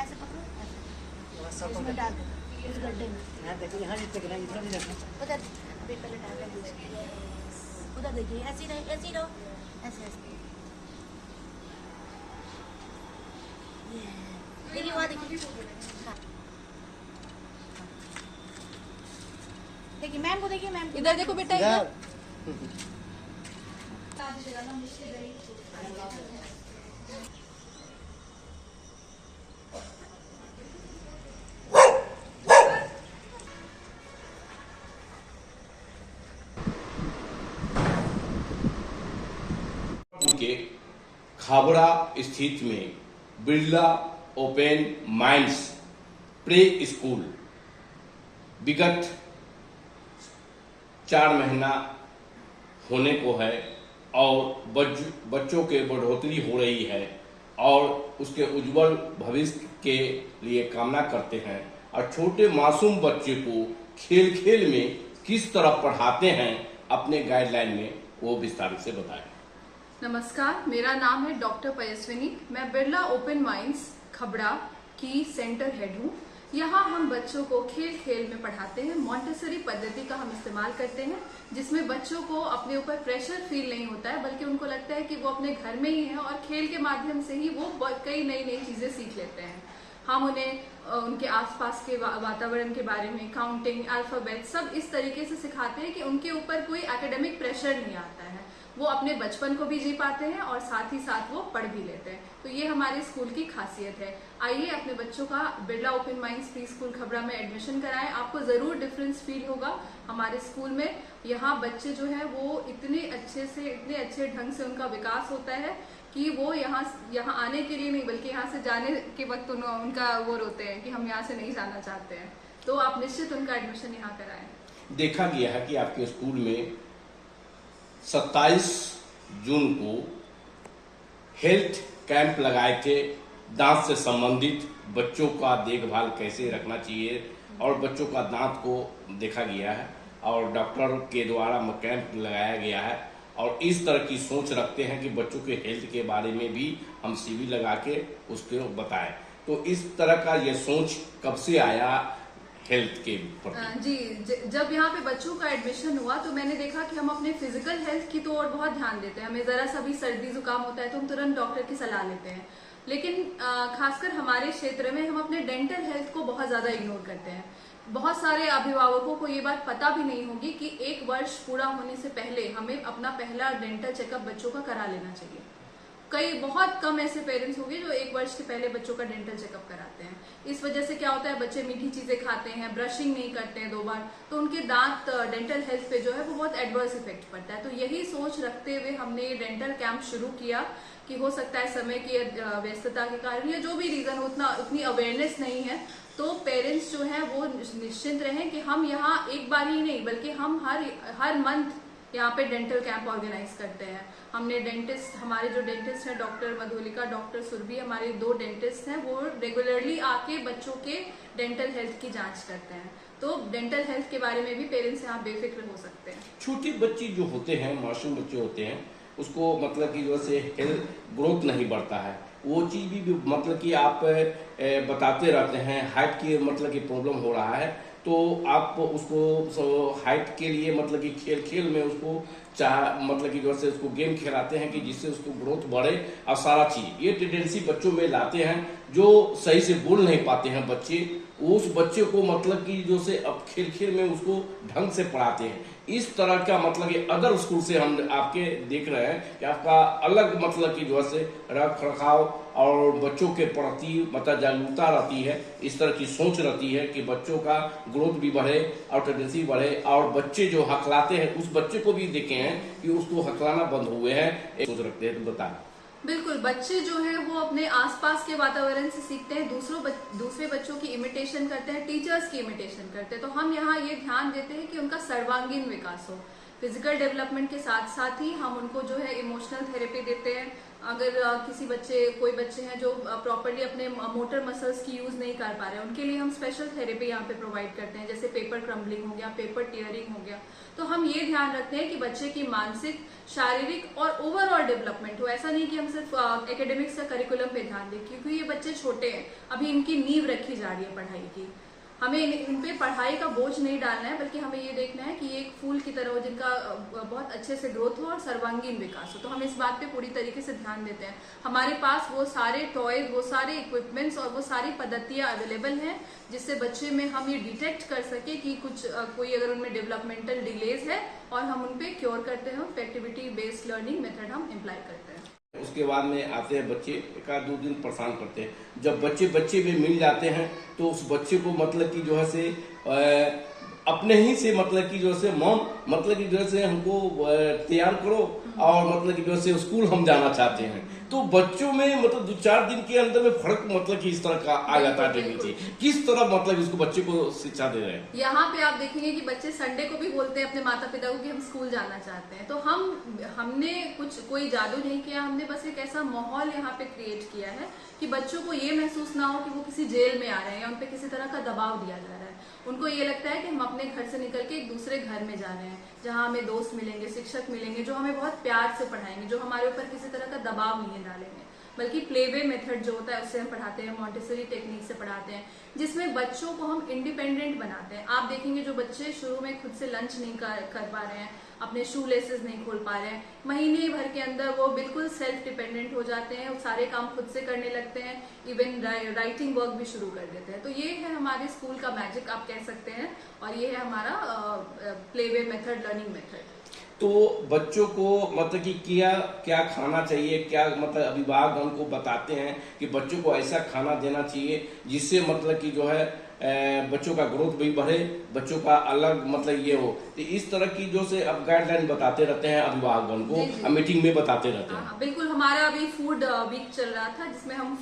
ऐसे पकड़ो, ऐसे इसमें डाल दो, उस गड्ढे में। यहाँ देखो, यहाँ नहीं देखना, इधर नहीं देखना। उधर अभी पहले डाल दो, उधर देखिए, ऐसी रहो, ऐसी रहो, ऐसे ऐसे देखिए, वहाँ देखिए। हाँ। देखिए मैम को, देखिए मैम को। इधर देखो बेटा, इधर। के खाबड़ा स्थित में Birla open minds play school विगत 4 महीना होने को है और बच्चों के बढ़ोतरी हो रही है और उसके उज्जवल भविष्य के लिए कामना करते हैं। और छोटे मासूम बच्चे को खेल खेल में किस तरह पढ़ाते हैं अपने गाइडलाइन में, वो विस्तार से बताएं। नमस्कार, मेरा नाम है डॉक्टर पयस्विनी। मैं बिरला ओपन माइंड्स खबड़ा की सेंटर हेड हूँ। यहाँ हम बच्चों को खेल खेल में पढ़ाते हैं। मॉन्टेसरी पद्धति का हम इस्तेमाल करते हैं, जिसमें बच्चों को अपने ऊपर प्रेशर फील नहीं होता है, बल्कि उनको लगता है कि वो अपने घर में ही है और खेल के माध्यम से ही वो कई नई नई चीजें सीख लेते हैं। हम उन्हें उनके आसपास के वातावरण के बारे में, काउंटिंग, अल्फाबेट, सब इस तरीके से सिखाते हैं कि उनके ऊपर कोई एकेडमिक प्रेशर नहीं आता है। वो अपने बचपन को भी जी पाते हैं और साथ ही साथ वो पढ़ भी लेते हैं। तो ये हमारे स्कूल की खासियत है। आइए अपने बच्चों का Birla open minds pre school Khabra में एडमिशन कराएं। आपको जरूर डिफरेंस फील होगा हमारे स्कूल में। यहाँ बच्चे जो है वो इतने अच्छे ढंग से उनका विकास होता है कि वो यहाँ आने के लिए नहीं, बल्कि यहाँ से जाने के वक्त उनका वो रोते हैं कि हम यहाँ से नहीं जाना चाहते हैं। तो आप निश्चित उनका एडमिशन यहाँ कराएं। देखा गया है कि आपके स्कूल में 27 जून को हेल्थ कैंप लगाए थे। दांत से संबंधित बच्चों का देखभाल कैसे रखना चाहिए और बच्चों का दांत को देखा गया है और डॉक्टर के द्वारा कैंप लगाया गया है। और इस तरह की सोच रखते हैं कि बच्चों के हेल्थ के बारे में भी हम शिविर लगा के उसको बताएं। तो इस तरह का ये सोच कब से आया हेल्थ के प्रति? जी, जब यहाँ पे बच्चों का एडमिशन हुआ तो मैंने देखा कि हम अपने फिजिकल हेल्थ की तो और बहुत ध्यान देते हैं। हमें जरा सा भी सर्दी जुकाम होता है तो हम तुरंत डॉक्टर की सलाह लेते हैं, लेकिन खासकर हमारे क्षेत्र में हम अपने डेंटल हेल्थ को बहुत ज्यादा इग्नोर करते हैं। बहुत सारे अभिभावकों को ये बात पता भी नहीं होगी कि 1 वर्ष पूरा होने से पहले हमें अपना पहला डेंटल चेकअप बच्चों का करा लेना चाहिए। बहुत कम ऐसे पेरेंट्स होंगे जो 1 वर्ष के पहले बच्चों का डेंटल चेकअप कराते हैं। इस वजह से क्या होता है, बच्चे मीठी चीजें खाते हैं, ब्रशिंग नहीं करते हैं 2 बार, तो उनके दांत डेंटल हेल्थ पे जो है वो बहुत एडवर्स इफेक्ट पड़ता है। तो यही सोच रखते हुए हमने ये डेंटल कैंप शुरू किया कि हो सकता है समय की व्यस्तता के कारण या जो भी रीजन हो, उतनी अवेयरनेस नहीं है, तो पेरेंट्स जो है वो निश्चिंत रहें कि हम यहाँ एक बार ही नहीं बल्कि हम हर मंथ यहाँ पे डेंटल कैंप ऑर्गेनाइज करते हैं। हमने डेंटिस्ट, हमारे जो डेंटिस्ट हैं डॉक्टर मधुलिका, डॉक्टर सुरभि, हमारे 2 डेंटिस्ट हैं, वो रेगुलरली आके बच्चों के डेंटल हेल्थ की जांच करते हैं। तो डेंटल हेल्थ के बारे में भी पेरेंट्स यहाँ बेफिक्र हो सकते हैं। छोटे बच्चे जो होते हैं, मासूम बच्चे होते हैं, उसको मतलब कि जैसे हेल्थ ग्रोथ नहीं बढ़ता है, वो चीज भी मतलब कि आप बताते रहते हैं। हाइट की मतलब कि प्रॉब्लम हो रहा है, तो आप उसको हाइट के लिए मतलब कि खेल खेल में उसको मतलब कि जैसे उसको गेम खिलाते हैं कि जिससे उसको ग्रोथ बढ़े और सारा चीज ये टेंडेंसी बच्चों में लाते हैं। जो सही से बोल नहीं पाते हैं बच्चे, उस बच्चे को मतलब कि जो से अब खेल खेल में उसको ढंग से पढ़ाते हैं। इस तरह का मतलब कि अदर स्कूल से हम आपके देख रहे हैं कि आपका अलग मतलब कि जो है रख रखाव और बच्चों के प्रति मतलब जागरूकता रहती है। इस तरह की सोच रहती है कि बच्चों का ग्रोथ भी बढ़े और टेंडेंसी बढ़े और बच्चे जो हकलाते हैं उस बच्चे को भी देखे हैं कि उसको हकलाना बंद हुए हैं, सोच रखते हैं। तो बताएं। बिल्कुल, बच्चे जो है वो अपने आसपास के वातावरण से सीखते हैं, दूसरे बच्चों की इमिटेशन करते हैं, टीचर्स की इमिटेशन करते हैं। तो हम यहाँ ये ध्यान देते हैं कि उनका सर्वांगीण विकास हो। फिजिकल डेवलपमेंट के साथ साथ ही हम उनको जो है इमोशनल थेरेपी देते हैं, अगर कोई बच्चे हैं जो प्रॉपरली अपने मोटर मसल्स की यूज नहीं कर पा रहे हैं, उनके लिए हम स्पेशल थेरेपी यहाँ पे प्रोवाइड करते हैं, जैसे पेपर क्रम्बलिंग हो गया, पेपर टीयरिंग हो गया। तो हम ये ध्यान रखते हैं कि बच्चे की मानसिक, शारीरिक और ओवरऑल डेवलपमेंट हो। ऐसा नहीं कि हम सिर्फ एकेडमिक्स या करिकुलम पे ध्यान दें, क्योंकि ये बच्चे छोटे हैं, अभी इनकी नींव रखी जा रही है पढ़ाई की। हमें इन पे पढ़ाई का बोझ नहीं डालना है, बल्कि हमें ये देखना है कि ये एक फूल की तरह हो जिनका बहुत अच्छे से ग्रोथ हो और सर्वांगीण विकास हो। तो हम इस बात पे पूरी तरीके से ध्यान देते हैं। हमारे पास वो सारे टॉयज, वो सारे इक्विपमेंट्स और वो सारी पद्धतियां अवेलेबल हैं जिससे बच्चे में हम ये डिटेक्ट कर सके कि कोई अगर उनमें डेवलपमेंटल डिलेज है, और हम उन पे क्योर करते हैं। एक्टिविटी बेस्ड लर्निंग मेथड हम इम्प्लाई करते हैं। उसके बाद में आते हैं बच्चे, एक आध 2 दिन परेशान करते हैं। जब बच्चे में मिल जाते हैं तो उस बच्चे को मतलब कि जो है से अपने ही से मतलब कि जो है मॉम मतलब कि जो है हमको तैयार करो और मतलब कि जो है स्कूल हम जाना चाहते हैं। तो बच्चों में मतलब 2-4 दिन के अंदर में फर्क मतलब कि इस तरह का आ जाता है। नीचे किस तरह मतलब इसको बच्चे को शिक्षा दे रहे हैं। यहाँ पे आप देखेंगे कि बच्चे संडे को भी बोलते हैं अपने माता पिता को कि हम स्कूल जाना चाहते हैं। तो हमने कोई जादू नहीं किया, हमने बस एक ऐसा माहौल यहाँ पे क्रिएट किया है कि बच्चों को ये महसूस ना हो कि वो किसी जेल में आ रहे हैं या उन पे किसी तरह का दबाव दिया जा रहा है। उनको ये लगता है कि हम अपने घर से निकल के एक दूसरे घर में जा रहे हैं, जहाँ हमें दोस्त मिलेंगे, शिक्षक मिलेंगे जो हमें बहुत प्यार से पढ़ाएंगे, जो हमारे ऊपर किसी तरह का दबाव नहीं डालेंगे, बल्कि प्लेवे मेथड जो होता है उससे हम पढ़ाते हैं, मॉन्टेसरी टेक्निक से पढ़ाते हैं, जिसमें बच्चों को हम इंडिपेंडेंट बनाते हैं। आप देखेंगे जो बच्चे शुरू में खुद से लंच नहीं कर पा रहे हैं, अपने शू लेसेस नहीं खोल पा रहे हैं, महीने भर के अंदर वो बिल्कुल सेल्फ डिपेंडेंट हो जाते हैं, सारे काम खुद से करने लगते हैं, इवन राइटिंग वर्क भी शुरू कर देते हैं। तो ये है हमारे स्कूल का मैजिक आप कह सकते हैं, और ये है हमारा प्लेवे मेथड, लर्निंग मेथड। तो बच्चों को मतलब कि क्या खाना चाहिए, क्या मतलब अभिभावक उनको बताते हैं कि बच्चों को ऐसा खाना देना चाहिए जिससे मतलब कि जो है बच्चों का ग्रोथ भी बढ़े, बच्चों का अलग मतलब ये हो। तो इस तरह की जो से अब गाइडलाइन बताते रहते हैं अभिभावक को, मीटिंग में बताते रहते हैं। बिल्कुल, हमारा अभी फूड वीक चल रहा था जिसमें हम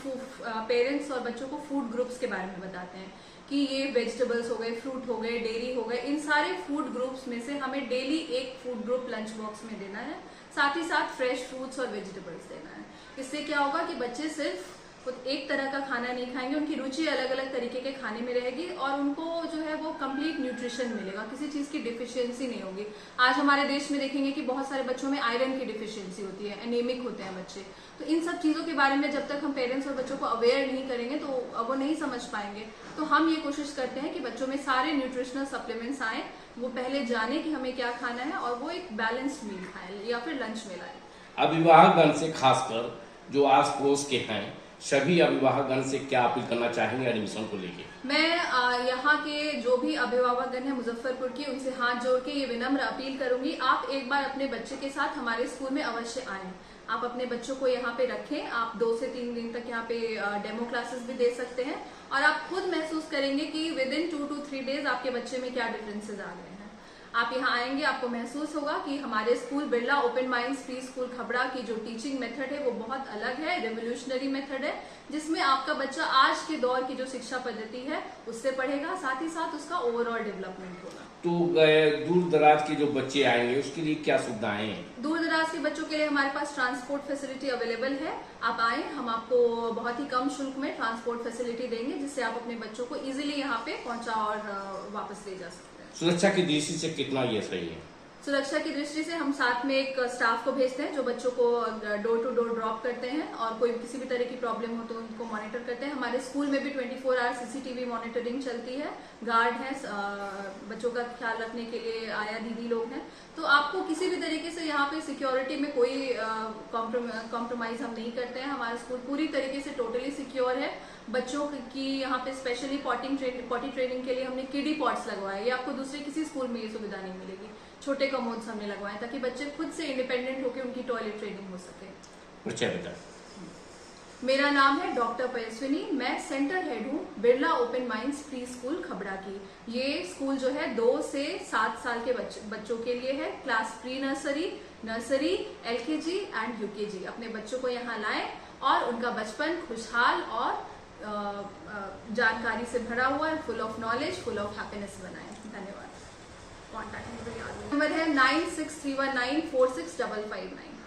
पेरेंट्स और बच्चों को फूड ग्रुप्स के बारे में बताते हैं कि ये वेजिटेबल्स हो गए, फ्रूट हो गए, डेयरी हो गए, इन सारे फूड ग्रुप्स में से हमें डेली एक फूड ग्रुप लंच बॉक्स में देना है, साथ ही साथ फ्रेश फ्रूट्स और वेजिटेबल्स देना है। इससे क्या होगा कि बच्चे सिर्फ एक तरह का खाना नहीं खाएंगे, उनकी रुचि अलग अलग तरीके के खाने में रहेगी और उनको जो है वो कंप्लीट न्यूट्रिशन मिलेगा, किसी चीज की डिफिशियंसी नहीं होगी। आज हमारे देश में देखेंगे कि बहुत सारे बच्चों में आयरन की डिफिशियंसी होती है, एनीमिक होते हैं बच्चे। तो इन सब चीजों के बारे में जब तक हम पेरेंट्स और बच्चों को अवेयर नहीं करेंगे तो वो नहीं समझ पाएंगे। तो हम ये कोशिश करते हैं कि बच्चों में सारे न्यूट्रिशनल सप्लीमेंट्स आए, वो पहले जाने कि हमें क्या खाना है और वो एक बैलेंस्ड मील खाएं या फिर लंच में लाए। अभिभावकगण से खासकर जो आस पड़ोस के हैं, सभी अभिभावकगण से क्या अपील करना चाहेंगे एडमिशन को लेके? मैं यहाँ के जो भी अभिभावकगण हैं मुजफ्फरपुर की, उनसे हाथ जोड़ के ये विनम्र अपील करूंगी, आप एक बार अपने बच्चे के साथ हमारे स्कूल में अवश्य आएं। आप अपने बच्चों को यहाँ पे रखें, आप 2 से 3 दिन तक यहाँ पे डेमो क्लासेस भी दे सकते हैं और आप खुद महसूस करेंगे कि विद इन 2 to 3 डेज आपके बच्चे में क्या डिफरेंसेस आ गए हैं। आप यहाँ आएंगे, आपको महसूस होगा कि हमारे school Birla open minds pre school Khabra की जो टीचिंग मेथड है वो बहुत अलग है, रेवोल्यूशनरी मेथड है, जिसमें आपका बच्चा आज के दौर की जो शिक्षा पद्धति है उससे पढ़ेगा, साथ ही साथ उसका ओवरऑल डेवलपमेंट होगा। तो दूर दराज के जो बच्चे आएंगे उसके लिए क्या सुविधाएं हैं? दूर दराज के बच्चों के लिए हमारे पास ट्रांसपोर्ट फैसिलिटी अवेलेबल है। आप आए, हम आपको बहुत ही कम शुल्क में ट्रांसपोर्ट फैसिलिटी देंगे जिससे आप अपने बच्चों को इजीली यहाँ पे पहुंचा और वापस ले जा सकते हैं। सुरक्षा की दृष्टि से कितना ये सही है? सुरक्षा की दृष्टि से हम साथ में एक स्टाफ को भेजते हैं जो बच्चों को डोर टू डोर ड्रॉप करते हैं और कोई किसी भी तरह की प्रॉब्लम हो तो उनको मॉनिटर करते हैं। हमारे स्कूल में भी 24 आवर CCTV मॉनिटरिंग चलती है, गार्ड है, बच्चों का ख्याल रखने के लिए आया दीदी लोग हैं। तो आपको किसी भी तरीके से यहाँ पे सिक्योरिटी में कोई कॉम्प्रोमाइज हम नहीं करते हैं। हमारा स्कूल पूरी तरीके से टोटली सिक्योर है। बच्चों की यहाँ पे स्पेशली पॉटी ट्रेनिंग के लिए हमने किडी पॉट्स लगवाए, ये आपको दूसरे किसी स्कूल में ये सुविधा नहीं मिलेगी। छोटे कमोड्स हमने लगवाए ताकि बच्चे खुद से इंडिपेंडेंट होकर उनकी टॉयलेट ट्रेनिंग हो सके। मेरा नाम है डॉक्टर पयस्विनी, मैं सेंटर हेड हूँ Birla open minds pre school Khabra की। ये स्कूल जो है 2 से 7 साल के बच्चों के लिए है, class pre nursery, LKG and UKG। अपने बच्चों को यहाँ लाएं और उनका बचपन खुशहाल और जानकारी से भरा हुआ, full of knowledge, full of happiness बनाएं। धन्यवाद। कॉन्टैक्ट नंबर है 9631946559।